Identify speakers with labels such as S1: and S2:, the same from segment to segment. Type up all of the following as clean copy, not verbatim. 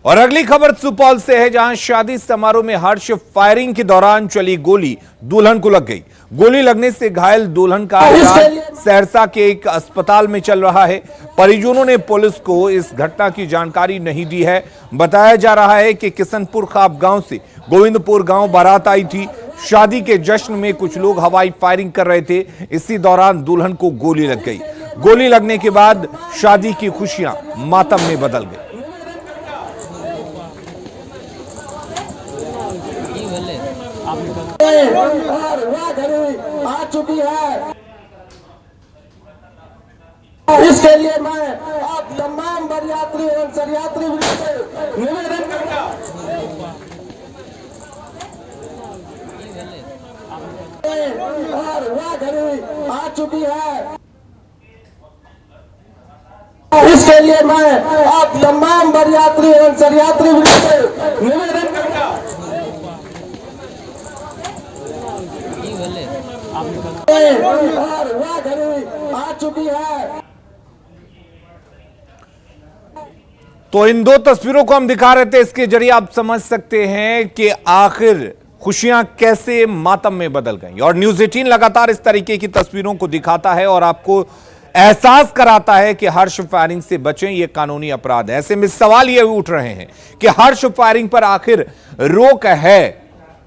S1: और अगली खबर सुपौल से है, जहां शादी समारोह में हर्ष फायरिंग के दौरान चली गोली दुल्हन को लग गई। गोली लगने से घायल दुल्हन का इलाज सहरसा के एक अस्पताल में चल रहा है। परिजनों ने पुलिस को इस घटना की जानकारी नहीं दी है। बताया जा रहा है कि किशनपुर खाप गांव से गोविंदपुर गांव बारात आई थी। शादी के जश्न में कुछ लोग हवाई फायरिंग कर रहे थे। इसी दौरान दुल्हन को गोली लग गई। गोली लगने के बाद शादी की खुशियां मातम में बदल गई।
S2: आ चुकी है। इसके लिए मैं आप तमाम बरयात्री एवं सरियात्री से निवेदन करता आ चुकी है। इसके लिए मैं आप तमाम बरयात्री एवं सरियात्री से निवेदन करता आ चुकी है।
S1: तो इन दो तस्वीरों को हम दिखा रहे थे, इसके जरिए आप समझ सकते हैं कि आखिर खुशियां कैसे मातम में बदल गई। और न्यूज़ 18 लगातार इस तरीके की तस्वीरों को दिखाता है और आपको एहसास कराता है कि हर्ष फायरिंग से बचें, यह कानूनी अपराध है। ऐसे में सवाल ये उठ रहे हैं कि हर्ष फायरिंग पर आखिर रोक है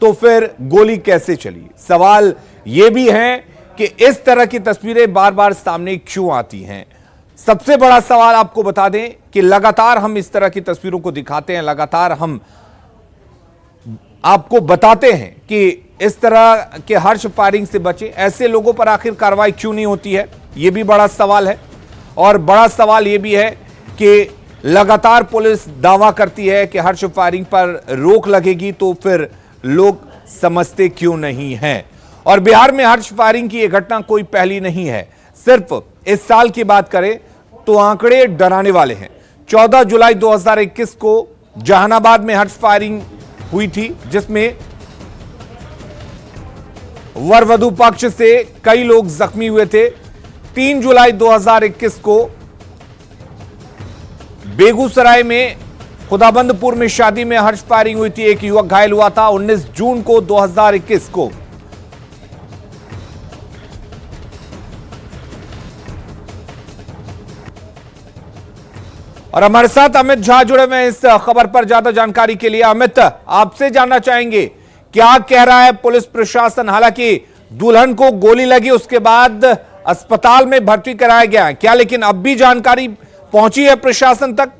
S1: तो फिर गोली कैसे चली। सवाल यह भी है कि इस तरह की तस्वीरें बार बार सामने क्यों आती हैं। सबसे बड़ा सवाल आपको बता दें कि लगातार हम इस तरह की तस्वीरों को दिखाते हैं, लगातार हम आपको बताते हैं कि इस तरह के हर्ष फायरिंग से बचें। ऐसे लोगों पर आखिर कार्रवाई क्यों नहीं होती है, यह भी बड़ा सवाल है। और बड़ा सवाल यह भी है कि लगातार पुलिस दावा करती है कि हर्ष फायरिंग पर रोक लगेगी, तो फिर लोग समझते क्यों नहीं हैं। और बिहार में हर्ष फायरिंग की यह घटना कोई पहली नहीं है। सिर्फ इस साल की बात करें तो आंकड़े डराने वाले हैं। 14 जुलाई 2021 को जहानाबाद में हर्ष फायरिंग हुई थी, जिसमें वर वधू पक्ष से कई लोग जख्मी हुए थे। 3 जुलाई 2021 को बेगूसराय में खुदाबंदपुर में शादी में हर्ष फायरिंग हुई थी, एक युवक घायल हुआ था। 19 जून को 2021 को और हमारे साथ अमित झा जुड़े हुए इस खबर पर ज्यादा जानकारी के लिए। अमित, आपसे जानना चाहेंगे क्या कह रहा है पुलिस प्रशासन। हालांकि दुल्हन को गोली लगी, उसके बाद अस्पताल में भर्ती कराया गया है, क्या लेकिन अब भी जानकारी पहुंची है प्रशासन तक?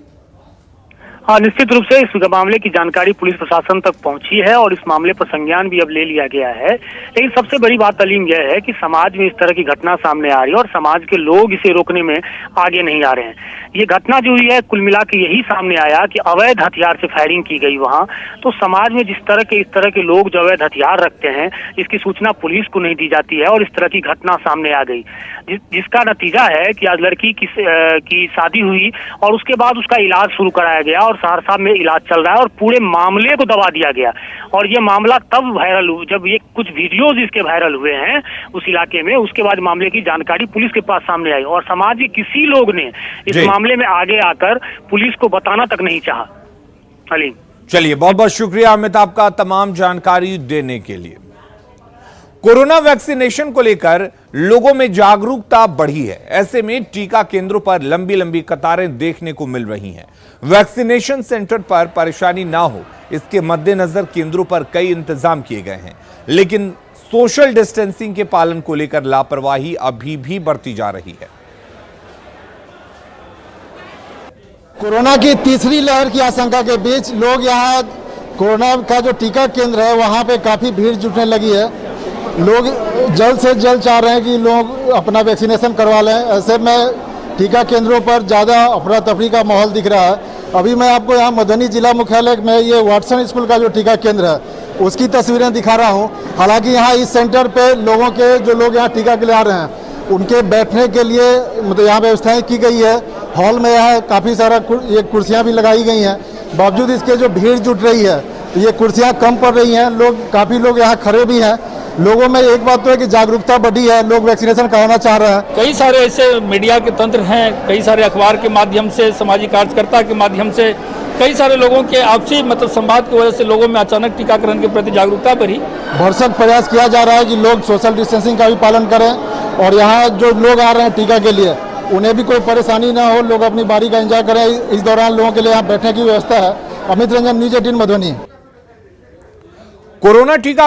S3: हाँ, निश्चित रूप से इस मामले की जानकारी पुलिस प्रशासन तक पहुंची है और इस मामले पर संज्ञान भी अब ले लिया गया है। लेकिन सबसे बड़ी बात अलीम यह है कि समाज में इस तरह की घटना सामने आ रही है और समाज के लोग इसे रोकने में आगे नहीं आ रहे हैं। ये घटना जो हुई है कुल मिला के यही सामने आया कि अवैध हथियार से फायरिंग की गई वहां। तो समाज में इस तरह के लोग जो अवैध हथियार रखते हैं, इसकी सूचना पुलिस को नहीं दी जाती है और इस तरह की घटना सामने आ गई, जिसका नतीजा है कि आज लड़की की शादी हुई और उसके बाद उसका इलाज शुरू कराया गया और सहरसा में इलाज चल रहा है और पूरे मामले को दबा दिया गया। और ये मामला तब वायरल हुआ जब ये कुछ वीडियोज इसके वायरल हुए हैं उस इलाके में। उसके बाद मामले की जानकारी पुलिस के पास सामने आई और समाज के किसी लोग ने इस मामले में आगे आकर पुलिस को बताना तक नहीं चाहा। अलीम,
S1: चलिए, बहुत बहुत शुक्रिया अमित आपका तमाम जानकारी देने के लिए। कोरोना वैक्सीनेशन को लेकर लोगों में जागरूकता बढ़ी है। ऐसे में टीका केंद्रों पर लंबी लंबी कतारें देखने को मिल रही हैं। वैक्सीनेशन सेंटर पर परेशानी ना हो, इसके मद्देनजर केंद्रों पर कई इंतजाम किए गए हैं, लेकिन सोशल डिस्टेंसिंग के पालन को लेकर लापरवाही अभी भी बढ़ती जा रही है।
S4: कोरोना की तीसरी लहर की आशंका के बीच लोग यहाँ कोरोना का जो टीका केंद्र है वहाँ पे काफी भीड़ जुटने लगी है। लोग जल्द से जल्द चाह रहे हैं कि लोग अपना वैक्सीनेशन करवा लें। ऐसे में टीका केंद्रों पर ज़्यादा अफरा तफरी का माहौल दिख रहा है। अभी मैं आपको यहाँ मधुबनी जिला मुख्यालय में ये वाटसन स्कूल का जो टीका केंद्र है उसकी तस्वीरें दिखा रहा हूँ। हालांकि यहाँ इस सेंटर पे लोगों के जो लोग यहाँ टीका के लिए आ रहे हैं उनके बैठने के लिए मतलब यहाँ व्यवस्थाएँ की गई है। हॉल में यहाँ काफ़ी सारा ये कुर्सियाँ भी लगाई गई हैं। बावजूद इसके जो भीड़ जुट रही है, ये कुर्सियाँ कम पड़ रही हैं। काफ़ी लोग यहाँ खड़े भी हैं। लोगों में एक बात तो है कि जागरूकता बढ़ी है, लोग वैक्सीनेशन कराना चाह रहे हैं।
S5: कई सारे ऐसे मीडिया के तंत्र हैं, कई सारे अखबार के माध्यम से, सामाजिक कार्यकर्ता के माध्यम से कई सारे लोगों के आपसी मतलब संवाद की वजह से लोगों में अचानक टीकाकरण के प्रति जागरूकता बढ़ी।
S4: भरसक प्रयास किया जा रहा है कि लोग सोशल डिस्टेंसिंग का भी पालन करें और यहाँ जो लोग आ रहे हैं टीका के लिए उन्हें भी कोई परेशानी ना हो, लोग अपनी बारी का एंजॉय करें। इस दौरान लोगों के लिए यहाँ बैठने की व्यवस्था है। अमित रंजन, न्यूज़ 18 मधुबनी।
S1: कोरोना टीका